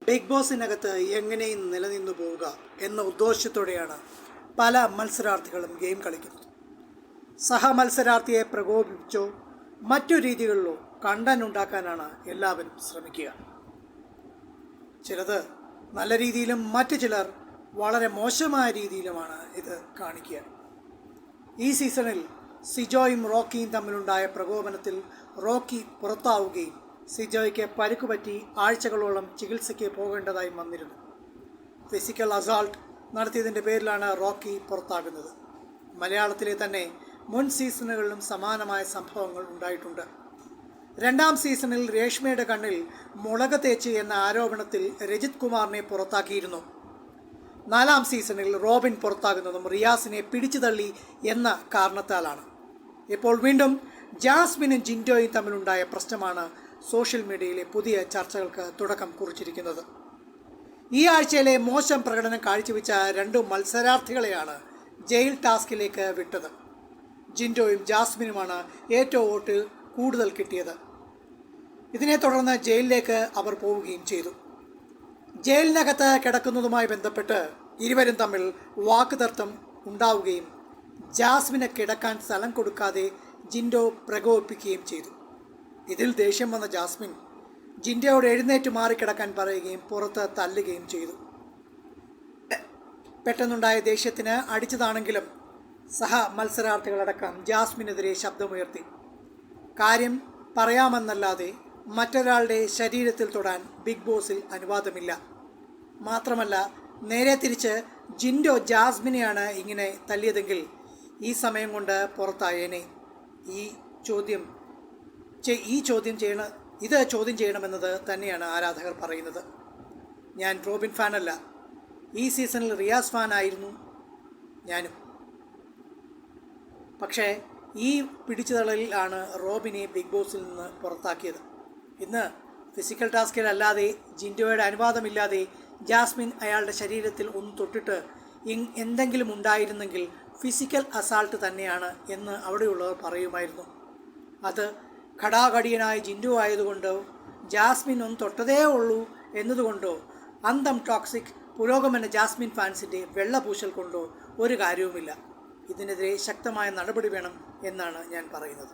Big ബോസിനകത്ത് എങ്ങനെയും നിലനിന്നു പോവുക എന്ന ഉദ്ദേശത്തോടെയാണ് പല മത്സരാർത്ഥികളും ഗെയിം കളിക്കുന്നത്. സഹമത്സരാർത്ഥിയെ പ്രകോപിപ്പിച്ചോ മറ്റു രീതികളിലോ കണ്ടന്റ് ഉണ്ടാക്കാനാണ് എല്ലാവരും ശ്രമിക്കുക. ചിലത് നല്ല രീതിയിലും മറ്റു ചിലർ വളരെ മോശമായ രീതിയിലുമാണ് ഇത് കാണിക്കുക. ഈ സീസണിൽ സിജോയും റോക്കിയും തമ്മിലുണ്ടായ പ്രകോപനത്തിൽ റോക്കി പുറത്താവുകയും സിജോയ്ക്ക് പരുക്കുപറ്റി ആഴ്ചകളോളം ചികിത്സയ്ക്ക് പോകേണ്ടതായി വന്നിരുന്നു. ഫിസിക്കൽ അസാൾട്ട് നടത്തിയതിൻ്റെ പേരിലാണ് റോക്കി പുറത്താകുന്നത്. മലയാളത്തിലെ തന്നെ മുൻ സീസണുകളിലും സമാനമായ സംഭവങ്ങൾ ഉണ്ടായിട്ടുണ്ട്. രണ്ടാം സീസണിൽ രേഷ്മയുടെ കണ്ണിൽ മുളക് തേച്ച് എന്ന ആരോപണത്തിൽ രജിത് കുമാറിനെ പുറത്താക്കിയിരുന്നു. നാലാം സീസണിൽ റോബിൻ പുറത്താകുന്നതും റിയാസിനെ പിടിച്ചു തള്ളി എന്ന കാരണത്താലാണ്. ഇപ്പോൾ വീണ്ടും ജാസ്മിനും ജിൻഡോയും തമ്മിലുണ്ടായ പ്രശ്നമാണ് സോഷ്യൽ മീഡിയയിലെ പുതിയ ചർച്ചകൾക്ക് തുടക്കം കുറിച്ചിരിക്കുന്നത്. ഈ ആഴ്ചയിലെ മോശം പ്രകടനം കാഴ്ചവെച്ച രണ്ടു മത്സരാർത്ഥികളെയാണ് ജയിൽ ടാസ്കിലേക്ക് വിട്ടത്. ജിൻഡോയും ജാസ്മിനുമാണ് ഏറ്റവും വോട്ട് കൂടുതൽ കിട്ടിയത്. ഇതിനെ തുടർന്ന് ജയിലിലേക്ക് അവർ പോവുകയും ചെയ്തു. ജയിലിനകത്ത് കിടക്കുന്നതുമായി ബന്ധപ്പെട്ട് ഇരുവരും തമ്മിൽ വാക്കുതർക്കം ഉണ്ടാവുകയും ജാസ്മിനെ കിടക്കാൻ സ്ഥലം കൊടുക്കാതെ ജിൻഡോ പ്രകോപിപ്പിക്കുകയും ചെയ്തു. ഇതിൽ ദേഷ്യം വന്ന ജാസ്മിൻ ജിൻഡോയോട് എഴുന്നേറ്റ് മാറിക്കിടക്കാൻ പറയുകയും പുറത്ത് തല്ലുകയും ചെയ്തു. പെട്ടെന്നുണ്ടായ ദേഷ്യത്തിന് അടിച്ചതാണെങ്കിലും സഹ മത്സരാർത്ഥികളടക്കം ജാസ്മിനെതിരെ ശബ്ദമുയർത്തി. കാര്യം പറയാമെന്നല്ലാതെ മറ്റൊരാളുടെ ശരീരത്തിൽ തൊടാൻ ബിഗ് ബോസിൽ അനുവാദമില്ല. മാത്രമല്ല, നേരെ തിരിച്ച് ജിൻഡോ ജാസ്മിനെയാണ് ഇങ്ങനെ തല്ലിയതെങ്കിൽ ഈ സമയം കൊണ്ട് പുറത്തായേനെ. ഇത് ചോദ്യം ചെയ്യണമെന്നത് തന്നെയാണ് ആരാധകർ പറയുന്നത്. ഞാൻ റോബിൻ ഫാനല്ല, ഈ സീസണിൽ റിയാസ് ഫാനായിരുന്നു ഞാനും. പക്ഷേ ഈ പിടിച്ചുതള്ളലിലാണ് റോബിനെ ബിഗ് ബോസിൽ നിന്ന് പുറത്താക്കിയത്. ഇന്ന് ഫിസിക്കൽ ടാസ്കിലല്ലാതെ ജിൻഡോയുടെ അനുവാദമില്ലാതെ ജാസ്മിൻ അയാളുടെ ശരീരത്തിൽ ഒന്ന് തൊട്ടിട്ട് എന്തെങ്കിലും ഉണ്ടായിരുന്നെങ്കിൽ ഫിസിക്കൽ അസാൾട്ട് തന്നെയാണ് എന്ന് അവിടെയുള്ളവർ പറയുമായിരുന്നു. അത് ഘടാഘടിയനായ ജിൻഡോ ആയതുകൊണ്ടോ ജാസ്മിൻ ഒന്ന് തൊട്ടതേ ഉള്ളൂ എന്നതുകൊണ്ടോ അന്തം ടോക്സിക് പുരോഗമന ജാസ്മിൻ ഫാൻസിൻ്റെ വെള്ളപൂശൽ കൊണ്ടോ ഒരു കാര്യവുമില്ല. ഇതിനെതിരെ ശക്തമായ നടപടി വേണം എന്നാണ് ഞാൻ പറയുന്നത്.